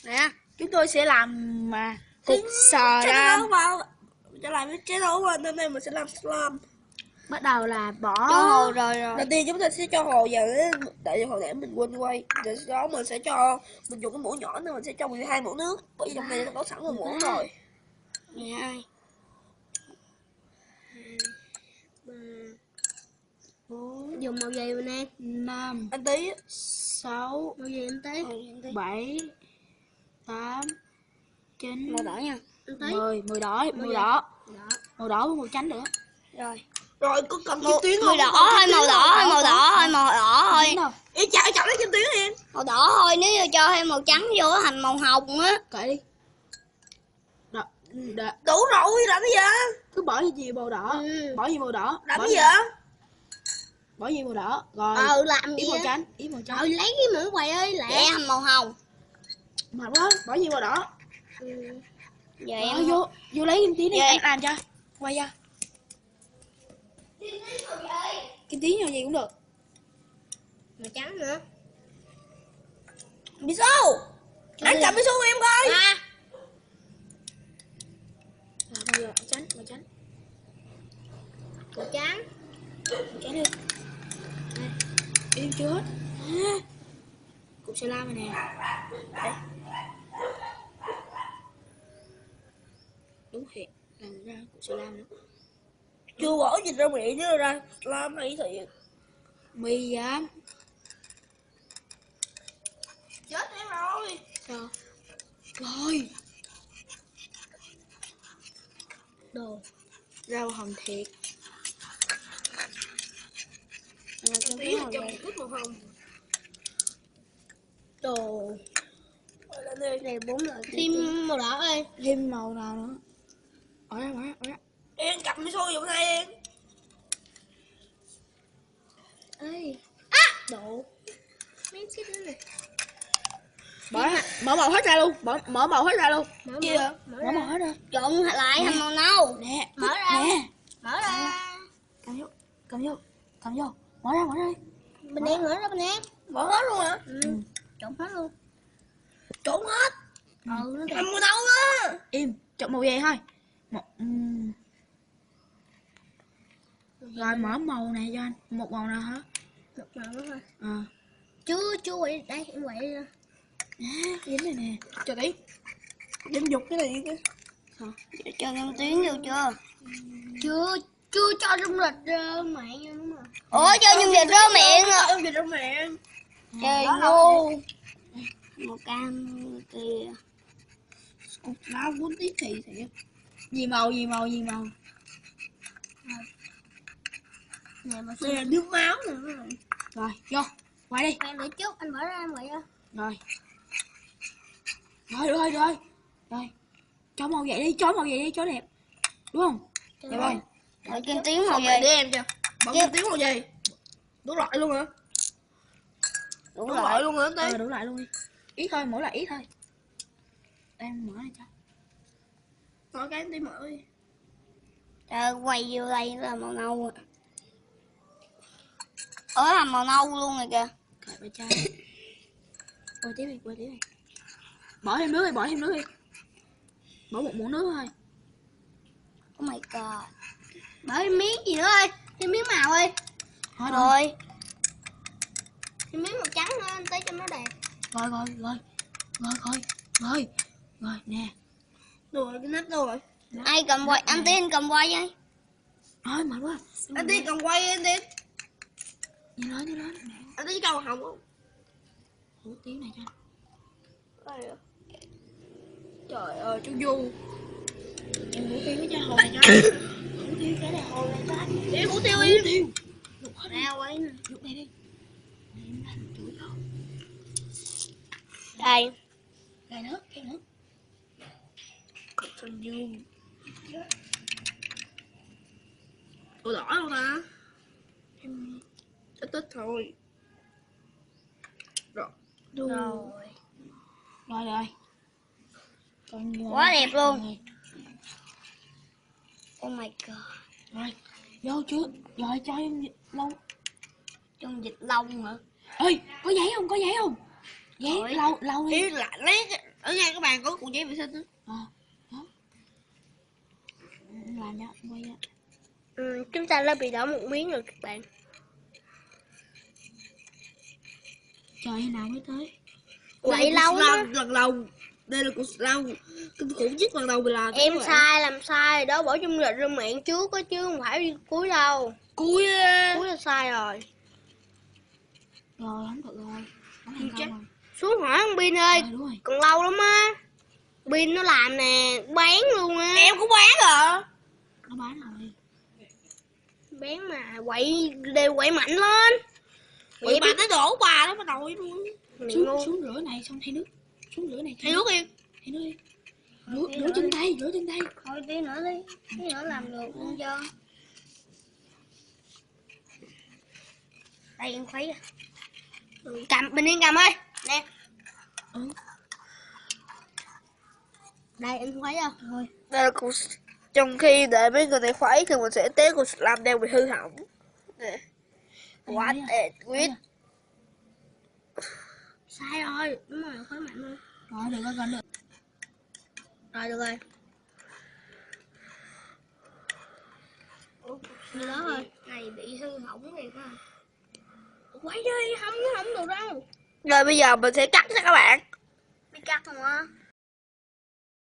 Nè, chúng tôi sẽ làm mà cục sờ ra. Cho làm cái chế đấu lên, hôm nay mình sẽ làm slime. Bắt đầu là bỏ cho hồ rồi. Đầu tiên chúng ta sẽ cho hồ vào tại hồi nãy mình quên quay. Rồi sau đó mình sẽ cho mình dùng cái muỗng nhỏ nên mình sẽ cho 12 muỗng nước. Bởi vì trong này nó có sẵn một muỗng rồi. 12 4 dùng màu gì bên em? 5 Anh tí 6 Màu gì anh tí? 7 8 9 Màu đỏ nha. Anh tí. 10 10 đỏ, 10 đỏ. Màu đỏ với màu trắng nữa. Rồi. rồi có cần kim tuyến không? Màu đỏ thôi, màu đỏ thôi, màu đỏ thôi, màu đỏ thôi. Ý chọn lấy kim tuyến em. Màu đỏ thôi, nếu như cho thêm màu trắng vô thành màu hồng á. Kệ đi. Đủ rồi, làm cái gì? Cứ bỏ gì màu đỏ. Bỏ gì màu đỏ. Làm cái gì vậy? Bỏ gì màu đỏ. Rồi. Làm ý gì màu á? trắng, ý màu trắng. Lấy cái muỗng quay ơi, lẹ thành màu hồng. Mệt quá, bỏ gì màu đỏ. Giờ Rồi, em vô lấy kim tuyến đi, anh làm cho. Quay ra. Kim tuyến nào gì cũng được. màu trắng nữa. Bị sao? Anh cầm bị xu em coi. Bây giờ màu trắng. Màu trắng. Màu trắng đi. Này, im chưa hết. Cục sơ la này nè. Đây. Đúng thiệt, làm ra cục sơ la nữa. Chưa bỏ gì ra miệng chứ ra làm hay thiệt. Mì dám. Chết em rồi. Sao? Rồi. Đồ. Rau hồng thiệt. Tí là cho một chút màu hồng. Đồ. Lên đi. Này 4 loại. Thêm màu đỏ ơi. Thêm màu nào nữa. Bỏ ra. Em cầm cái xôi giùm hai em. Ê. Đồ. Mấy cái đứa này. Mở màu hết ra luôn. Mở màu hết ra luôn. Mở Mở màu hết ra. trộn lại thành màu nâu. Nè. Mở ra. Nè. Mở ra. Cầm vô. Mở ra đi. Bên em mở ra bên em. Bỏ hết luôn hả? Trộn hết luôn. Trộn hết. Nó đẹp. Làm màu nâu á. Im, chọn màu gì thôi. Rồi mở màu này cho anh. Một màu nào hả? Một màu nữa thôi. Chưa quậy đây, em quậy ra. Dính này nè. Cho tí. Dính dục cái này chứ. Cho em tuyến vô chưa? Chưa cho dung lịch rơ miệng đúng rồi. Ủa cho dung lịch rơ miệng à? Em dịch trong miệng. Trời ngu. Màu cam kìa. Cục lao cuốn tí thì gì màu. Nè mà Đây là nước máu nè. Rồi, vô. Quay đi. em để trước, anh mở ra em quậy ra. Rồi. Rồi. Cho màu vậy đi, cho đẹp. Đúng không? Đẹp ơi. Rồi kim tuyến màu gì? Để em cho. Bỏ kim tuyến màu gì? Đủ loại luôn hả? Đủ loại luôn hả anh Tí? Đủ lại luôn đi. Ít thôi, mỗi loại ít thôi. Em mở này cho. Mở cái anh Tí mở đi. Trời quay vô đây là màu nâu. Là màu nâu luôn rồi kìa. Cậy ba chai. Quay tiếp đi. Bỏ thêm nước đi. Bỏ một muỗng nước thôi. Oh my god. Bỏ thêm miếng gì nữa ơi. Thêm miếng màu ơi. Thôi Rồi. Thêm miếng màu trắng nữa anh tới cho nó đẹp. Rồi, nè. Rồi cái nắp đâu rồi? Ai cầm quay? Anh Tiên cầm quay với. Thôi mệt quá. Anh Tí cầm quay anh Tí. Nhìn lên. Anh Tí cầm hồng không? Hủ tiếu này cho anh. Đây à. Trời ơi chú Du. Em hủ tiếu với cho hồi này cho anh. Hủ tiếu cái này hồi này cho anh. Đi hủ tiêu đi. Lục hết Ra quay nè. Lục này đi. Em đánh chuỗi không? Đây. Cái nữa. Cực thần Dương. Ủa đỏ không ta? Em Ít thôi. Rồi. Rồi. Quá đẹp luôn. Oh my god. Rồi, vô trước. Rồi cho em lâu. Trong dịch lông hả? Ê, có giấy không? Giấy lâu đi. Ý là lấy ở ngay các bạn có cuộn giấy vệ sinh đó. Đó. Làm cho quay ra. Chúng ta đã bị đổ một miếng rồi các bạn. Trời nào mới tới. Quậy lâu á. Lần đầu. Đây là cuộc slam kinh khủng nhất lần đầu mình làm. Em sai làm sai đó, bỏ chung lịch rơm mạng trước á chứ không phải đi cuối đâu. Cuối Cuối là sai rồi. Rồi không được rồi. Không thành công rồi. Xuống hỏi con Bin ơi, Đúng rồi. còn lâu lắm á. Bin nó làm nè, bán luôn á. em cũng bán rồi. Nó bán rồi. Bán mà quậy đều quậy mạnh lên. Vậy mà nó đổ bà đó mà nồi luôn. Xuống rửa này xong thay nước. Xuống rửa này Thay nước đi. Thay nước đi. Rửa chân tay, rửa chân tay. Thôi tí nữa đi, tí nữa làm được không cho. Đây em khuấy. Cầm, Bình Yên cầm ơi. Nè. Đây em khuấy không? Thôi. Đây là cuộc trong khi để mấy người này khuấy thì mình sẽ test cuộc slam đang bị hư hỏng. Nè. What a quýt. Sai rồi, đúng rồi, khuấy mạnh luôn. Rồi được rồi, được. Rồi được rồi. Như đó thôi. Này bị hư hỏng thiệt á. Quay đi, không được đâu. Rồi bây giờ mình sẽ cắt cho các bạn. Biết cắt không á?